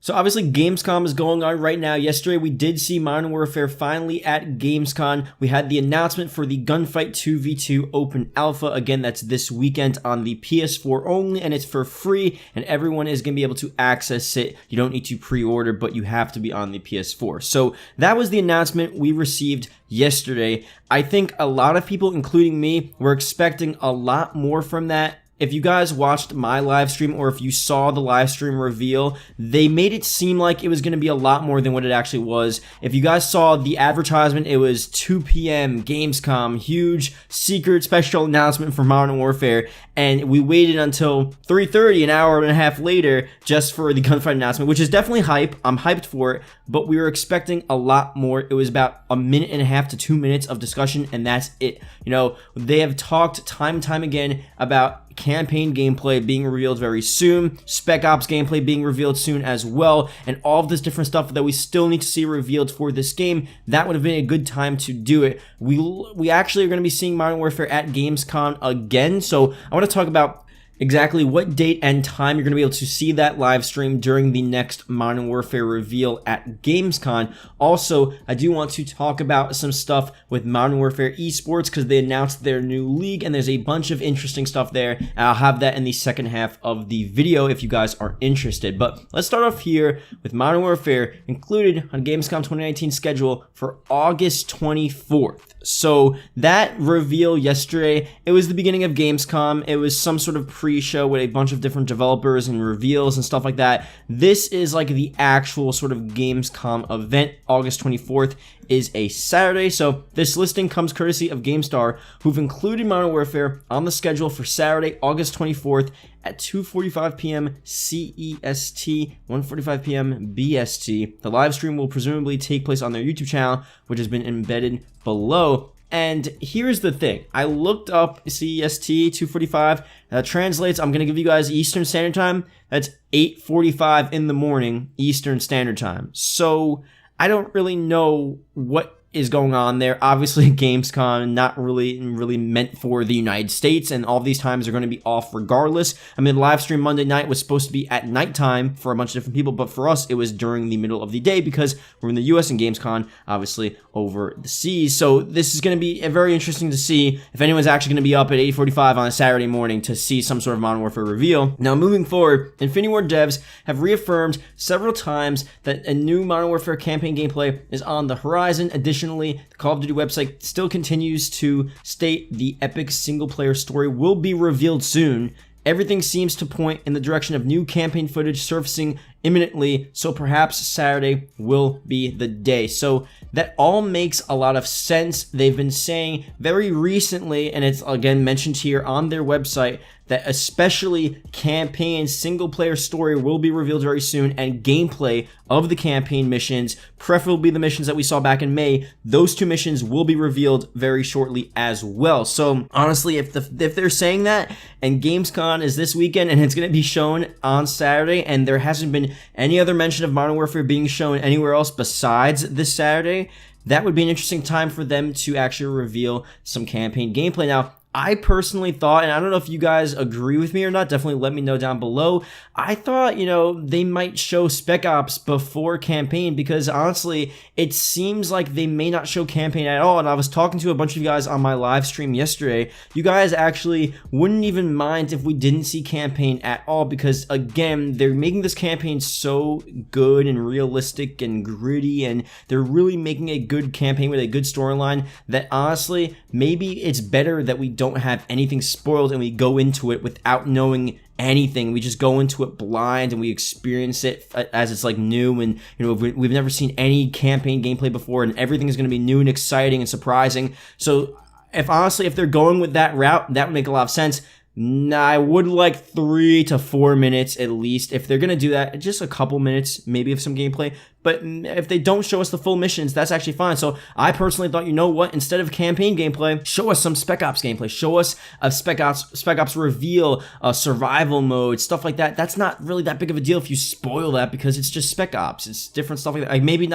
So obviously Gamescom is going on right now. Yesterday we did see Modern Warfare finally at Gamescom. We had the announcement for the Gunfight 2v2 Open Alpha. Again, that's this weekend on the PS4 only, and it's for free, and everyone is going to be able to access it. You don't need to pre-order, but you have to be on the PS4. So that was the announcement we received yesterday. I think a lot of people, including me, were expecting a lot more from that. If you guys watched my live stream, or if you saw the live stream reveal, they made it seem like it was going to be a lot more than what it actually was. If you guys saw the advertisement, it was 2 p.m. Gamescom, huge secret special announcement for Modern Warfare, and we waited until 3:30, an hour and a half later, just for the gunfight announcement, which is definitely hype. I'm hyped for it, but we were expecting a lot more. It was about a minute and a half to 2 minutes of discussion, and that's it. You know, they have talked time and time again about campaign gameplay being revealed very soon, Spec Ops gameplay being revealed soon as well, and all of this different stuff that we still need to see revealed for this game. That would have been a good time to do it. We actually are going to be seeing Modern Warfare at Gamescom again, so I want to talk about exactly what date and time you're going to be able to see that live stream during the next Modern Warfare reveal at Gamescom. Also, I do want to talk about some stuff with Modern Warfare esports because they announced their new league and there's a bunch of interesting stuff there. And I'll have that in the second half of the video if you guys are interested. But let's start off here with Modern Warfare included on Gamescom 2019 schedule for August 24th. So that reveal yesterday, it was the beginning of Gamescom. It was some sort of pre-show with a bunch of different developers and reveals and stuff like that. This is like the actual sort of Gamescom event. August 24th is a Saturday, so this listing comes courtesy of GameStar, who've included Modern Warfare on the schedule for Saturday, August 24th at 2:45 p.m. CEST, 1:45 p.m. BST. The live stream will presumably take place on their YouTube channel, which has been embedded below. And here's the thing. I looked up CEST 2:45. That translates, I'm going to give you guys Eastern Standard Time. That's 8:45 in the morning Eastern Standard Time. So I don't really know what is going on there. Obviously, Gamescom not really meant for the United States, and all these times are going to be off regardless. I mean, the live stream Monday night was supposed to be at nighttime for a bunch of different people, but for us, it was during the middle of the day because we're in the US and Gamescom, obviously, over the seas. So this is going to be very interesting to see if anyone's actually going to be up at 8:45 on a Saturday morning to see some sort of Modern Warfare reveal. Now, moving forward, Infinity Ward devs have reaffirmed several times that a new Modern Warfare campaign gameplay is on the horizon. Additionally, the Call of Duty website still continues to state the epic single-player story will be revealed soon. Everything seems to point in the direction of new campaign footage surfacing imminently, so perhaps Saturday will be the day. So that all makes a lot of sense. They've been saying very recently, and it's again mentioned here on their website, that especially campaign single-player story will be revealed very soon, and gameplay of the campaign missions, preferably the missions that we saw back in May, those two missions will be revealed very shortly as well. So honestly, if they're saying that, and Gamescom is this weekend, and it's going to be shown on Saturday, and there hasn't been any other mention of Modern Warfare being shown anywhere else besides this Saturday, that would be an interesting time for them to actually reveal some campaign gameplay. Now, I personally thought, and I don't know if you guys agree with me or not, definitely let me know down below. I thought, you know, they might show Spec Ops before campaign because honestly, it seems like they may not show campaign at all. And I was talking to a bunch of you guys on my live stream yesterday. You guys actually wouldn't even mind if we didn't see campaign at all because, again, they're making this campaign so good and realistic and gritty, and they're really making a good campaign with a good storyline that honestly, maybe it's better that we don't have anything spoiled and we go into it without knowing anything. We just go into it blind and we experience it as it's like new, and you know, we've never seen any campaign gameplay before, and everything is going to be new and exciting and surprising. So if they're going with that route, that would make a lot of sense. Nah, I would like 3 to 4 minutes at least. If they're going to do that, just a couple minutes maybe of some gameplay. But if they don't show us the full missions, that's actually fine. So I personally thought, you know what, instead of campaign gameplay, show us some Spec Ops gameplay. Show us a Spec Ops reveal, a survival mode, stuff like that. That's not really that big of a deal if you spoil that because it's just Spec Ops. It's different stuff like that. Like maybe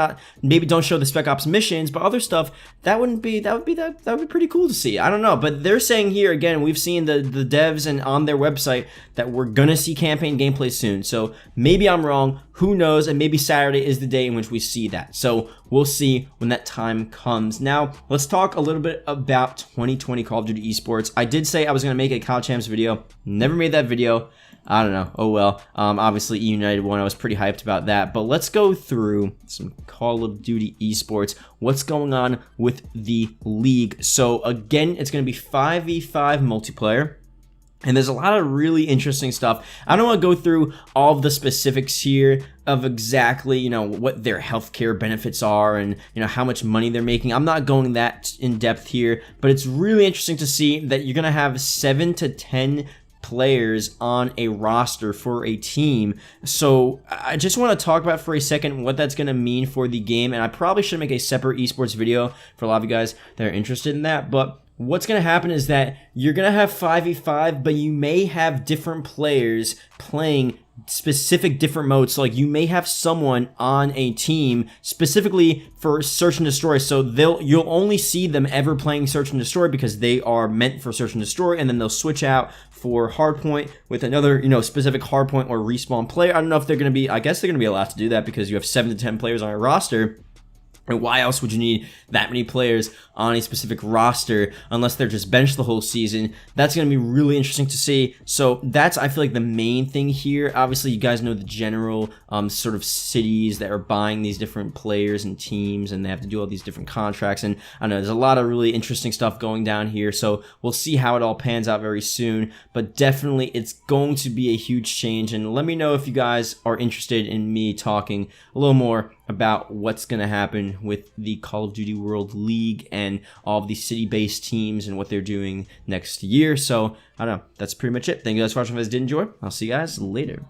don't show the Spec Ops missions, but other stuff that would be pretty cool to see. I don't know, but they're saying here again, we've seen the devs devs and on their website that we're gonna see campaign gameplay soon. So maybe I'm wrong, who knows, and maybe Saturday is the day in which we see that. So we'll see when that time comes. Now, let's talk a little bit about 2020 Call of Duty Esports. I did say I was gonna make a COD Champs video, never made that video. I don't know. Oh well. Obviously, E United won. I was pretty hyped about that. But let's go through some Call of Duty Esports. What's going on with the league? So again, it's going to be 5v5 multiplayer. And there's a lot of really interesting stuff. I don't want to go through all of the specifics here of exactly, you know, what their healthcare benefits are and, you know, how much money they're making. I'm not going that in depth here, but it's really interesting to see that you're going to have 7 to 10 players on a roster for a team. So I just want to talk about for a second what that's going to mean for the game, and I probably should make a separate esports video for a lot of you guys that are interested in that. But what's going to happen is that you're going to have 5v5, but you may have different players playing specific different modes. So like you may have someone on a team specifically for search and destroy, so you'll only see them ever playing search and destroy because they are meant for search and destroy, and then they'll switch out for hardpoint with another, you know, specific hardpoint or respawn player. I don't know if they're going to be, I guess they're going to be allowed to do that because you have 7 to 10 players on a roster. And why else would you need that many players on a specific roster unless they're just benched the whole season? That's going to be really interesting to see. So that's, I feel like, the main thing here. Obviously, you guys know the general sort of cities that are buying these different players and teams, and they have to do all these different contracts. And I know there's a lot of really interesting stuff going down here. So we'll see how it all pans out very soon. But definitely, it's going to be a huge change. And let me know if you guys are interested in me talking a little more about what's going to happen with the Call of Duty World League and all of the city-based teams and what they're doing next year. So, I don't know. That's pretty much it. Thank you guys for watching. If you guys did enjoy, I'll see you guys later.